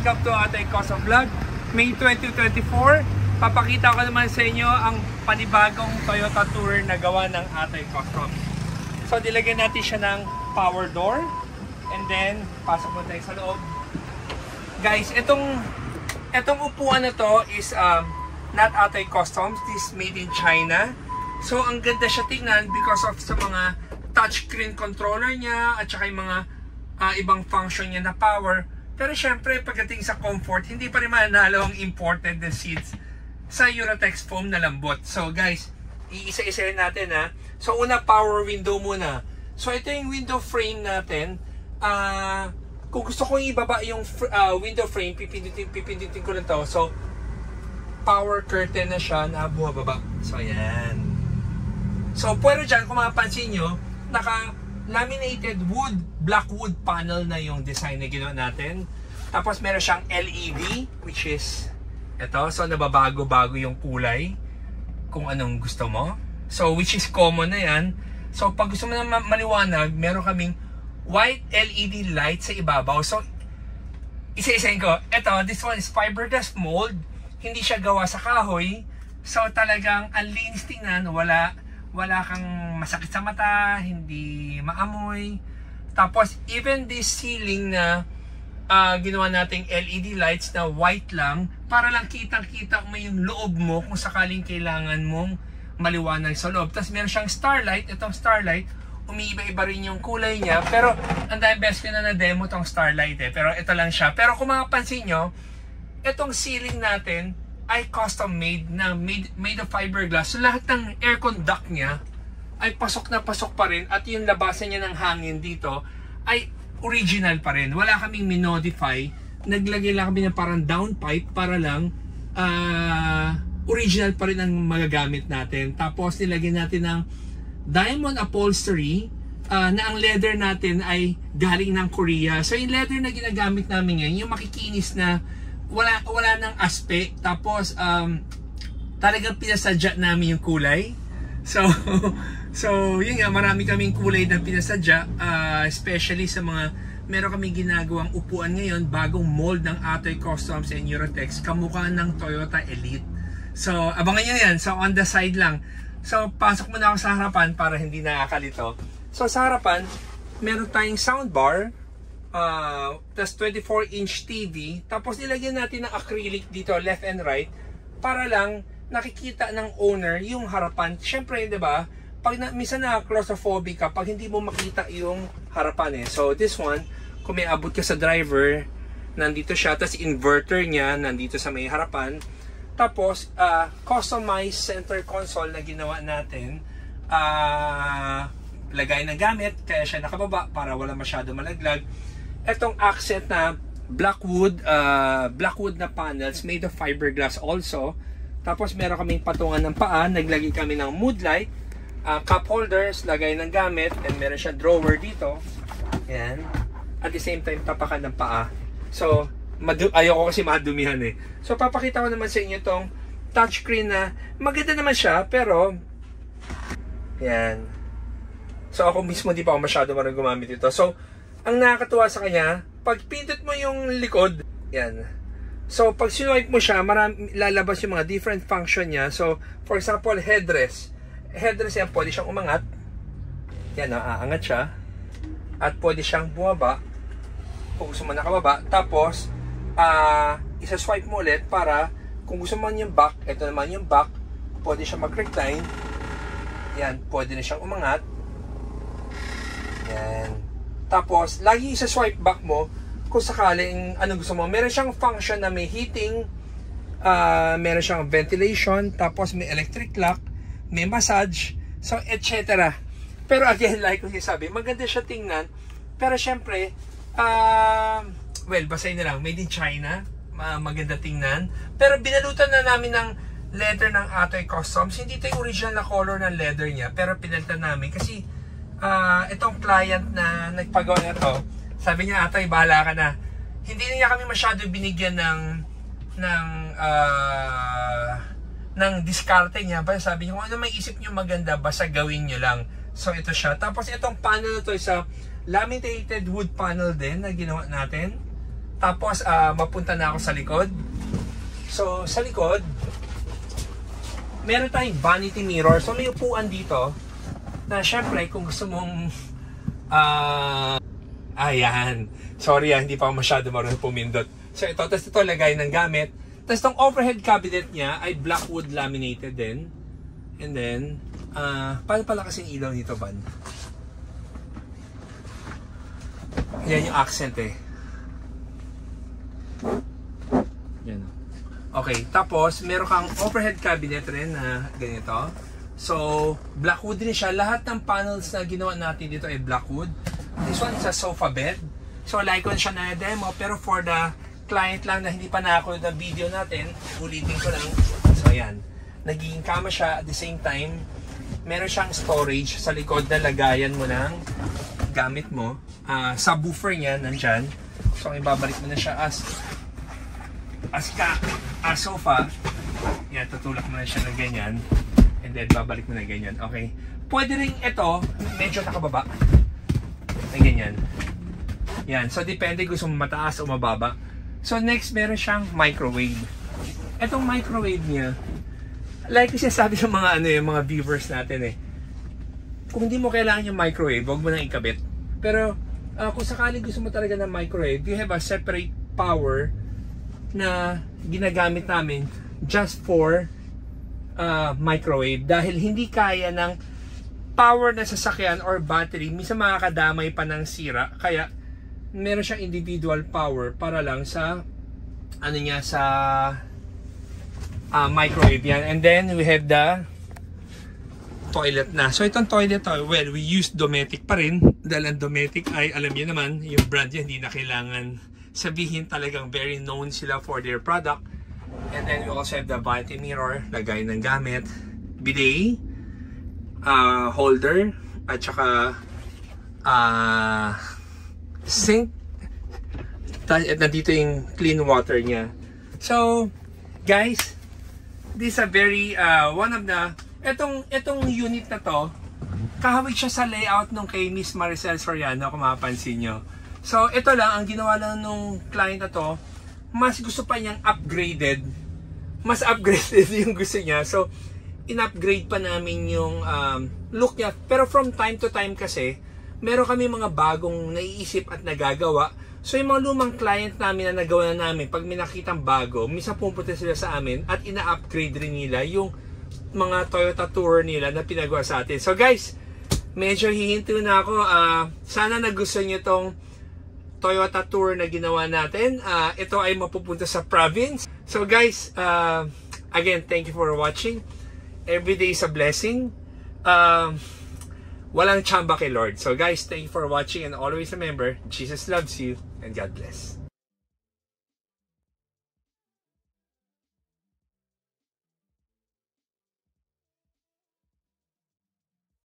welcome to Atay Custom Vlog. May 2024, papakita ko naman sa inyo ang panibagong Toyota Tourer na gawa ng Atay Custom. So nilagyan natin siya ng power door and then pasok mo tayo sa loob. Guys, itong upuan na to is not Atay Customs, this made in China. So ang ganda siya tingnan because of sa mga touchscreen controller niya at saka yung mga ibang function niya na power. Pero syempre pagdating sa comfort, hindi pa rin manalo ang imported na seats sa Eurotex foam na lambot. So guys, iisa-isahin natin ha. So una, power window muna. So ito yung window frame natin. Kung gusto ko ibaba yung window frame, pipindutin ko lang to. So power curtain na siya na bumababa. So ayan. So pero dyan, kung mapapansin nyo, naka-laminated wood, black wood panel na yung design na ginawa natin. Tapos meron siyang LED, which is ito. So nababago-bago yung kulay kung anong gusto mo. So which is common na yan. So pag gusto mo na maliwanag, meron kaming white LED light sa ibabaw. So isa-isahin ko. Ito, this one is fiberglass mold. Hindi siya gawa sa kahoy. So talagang ang linis tingnan. Wala kang masakit sa mata, hindi maamoy. Tapos even this ceiling na ginawa nating LED lights na white lang, para lang kitang-kita mo yung loob mo kung sakaling kailangan mong maliwanag sa loob. Tapos meron siyang starlight. Itong starlight, umiiba-iba rin yung kulay niya. Pero ang dahil best ko na demo tong starlight Pero ito lang siya. Pero kung makapansin nyo, itong ceiling natin ay custom made na made of fiberglass. So lahat ng aircon duct niya ay pasok na pasok pa rin, at yung labasan niya ng hangin dito ay original pa rin. Wala kaming minodify. Naglagay lang kami ng parang downpipe para lang original pa rin ang magagamit natin. Tapos nilagyan natin ng diamond upholstery na ang leather natin ay galing ng Korea. So yung leather na ginagamit namin ngayon, yung makikinis na wala nang aspe. Tapos talagang pinasadya namin yung kulay. So yun nga, marami kaming kulay na pinasadya, especially sa mga meron kaming ginagawang upuan ngayon, bagong mold ng Atay Customs and Eurotex, kamukha ng Toyota Elite. So abangan nyo yan. So on the side lang. So pasok muna ako sa harapan para hindi nakakalito. So sa harapan, meron tayong soundbar, tas 24-inch TV, tapos nilagyan natin ng acrylic dito left and right para lang nakikita ng owner yung harapan. Syempre, 'di ba? Pag minsan na claustrophobic ka pag hindi mo makita yung harapan So this one, kung may abot ka sa driver, nandito siya, tas inverter niya nandito sa may harapan. Tapos customized center console na ginawa natin. Lagay ng gamit, kaya siya nakababa para wala masyado malaglag. Etong accent na black wood na panels made of fiberglass also. Tapos meron kaming patungan ng paa, naglagay kami ng mood light, cup holders, lagay ng gamit, and meron siya drawer dito. Yan. At the same time, tapakan ng paa. So ayoko kasi madumihan So papakita ko naman sa inyo tong touchscreen na maganda naman siya, pero yan. So ako mismo di pa ako masyado marunong gumamit ito. So ang nakakatuwa sa kanya, pag pindot mo yung likod, yan. So pag sinuwipe mo siya, lalabas yung mga different function niya. So for example, headrest yan, pwede siyang umangat. Yan, aangat siya. At pwede siyang bumaba kung gusto mo nakababa. Tapos isa-swipe mo ulit para kung gusto mo yung back, ito naman yung back, pwede siyang mag-recline. Yan, pwede na siyang umangat. Yan. Tapos lagi isa-swipe back mo kung sakaling ano gusto mo. Meron siyang function na may heating, meron siyang ventilation, tapos may electric lock, may massage, so etc. Pero again, like ko sabi, maganda siya tingnan. Pero syempre, well, basahin na lang, made in China, maganda tingnan. Pero binalutan na namin ng leather ng Atay Customs. Hindi ito yung original na color ng leather niya, pero pinalitan namin kasi itong client na nagpagawa na to, sabi niya, Atay, bahala ka na. Hindi niya kami masyado binigyan ng diskarte niya. Basta sabi niya, kung ano may isip niyo maganda, basta gawin niyo lang. So ito siya. Tapos itong panel na to, isa laminated wood panel din na ginawa natin. Tapos, mapunta na ako sa likod. So, sa likod, meron tayong vanity mirror. So, may upuan dito na syempre, kung gusto mong ayan. Sorry hindi pa ako masyado marunong pumindot. So, ito. Tapos ito, lagay ng gamit. Tapos itong overhead cabinet niya ay black wood laminated din. And then, paano pala kasing ilaw nito, Van? Yan yung accent eh. Yan. Okay, tapos meron kang overhead cabinet rin na ganito. So, black wood din siya. Lahat ng panels na ginawa natin dito ay black wood. This one is a sofa bed. So, like ko siya na demo. Pero for the client lang na hindi pa nakakuha ng video natin, ulitin ko lang. So, ayan. Nagiging kama siya. At the same time, meron siyang storage sa likod na lagayan mo ng gamit mo. Subwoofer niya, nandyan. So, ibabalik mo na siya as sofa. Yan, tutulak mo na siya ng ganyan. And then, babalik mo na ganyan. Okay. Pwede rin ito, medyo nakababa. Na ganyan. Yan. So, depende gusto mo mataas o mababa. So, next, meron siyang microwave. Itong microwave niya, like kasi sabi ng mga yung mga viewers natin kung hindi mo kailangan yung microwave, huwag mo nang ikabit. Pero, kung sakali gusto mo talaga ng microwave, you have a separate power na ginagamit namin just for microwave dahil hindi kaya ng power na sasakyan or battery, minsan makakadamay pa ng sira, kaya meron siyang individual power para lang sa sa microwave yan. And then we have the toilet na. So itong toilet, well, we use Dometic pa rin dahil ang Dometic ay, alam niyo naman, yung brand yan, hindi na kailangan sabihin, talagang very known sila for their product. And then we also have the vanity mirror, lagay ng gamit, bidet, holder, at saka sink. Nandito yung clean water niya. So, guys, this is a very, one of the, itong unit na to, kahawig siya sa layout nung kay Miss Maricel Soriano, kung mapapansin nyo. So, ito lang, ang ginawa lang nung client na to, mas gusto pa niyang upgraded. Mas upgraded yung gusto niya. So, in-upgrade pa namin yung look niya. Pero from time to time kasi, meron kami mga bagong naiisip at nagagawa. So, yung mga lumang client namin na nagawa na namin, pag may nakitang bago, minsan pumunta sila sa amin at ina-upgrade rin nila yung mga Toyota Tour nila na pinagawa sa atin. So, guys, medyo hihinto na ako. Sana nagustuhan nyo tong Toyota Tour na ginawa natin. Ito ay mapupunta sa province. So guys, again, thank you for watching. Every day is a blessing. Walang tsamba kay Lord. So guys, thank you for watching and always remember, Jesus loves you and God bless.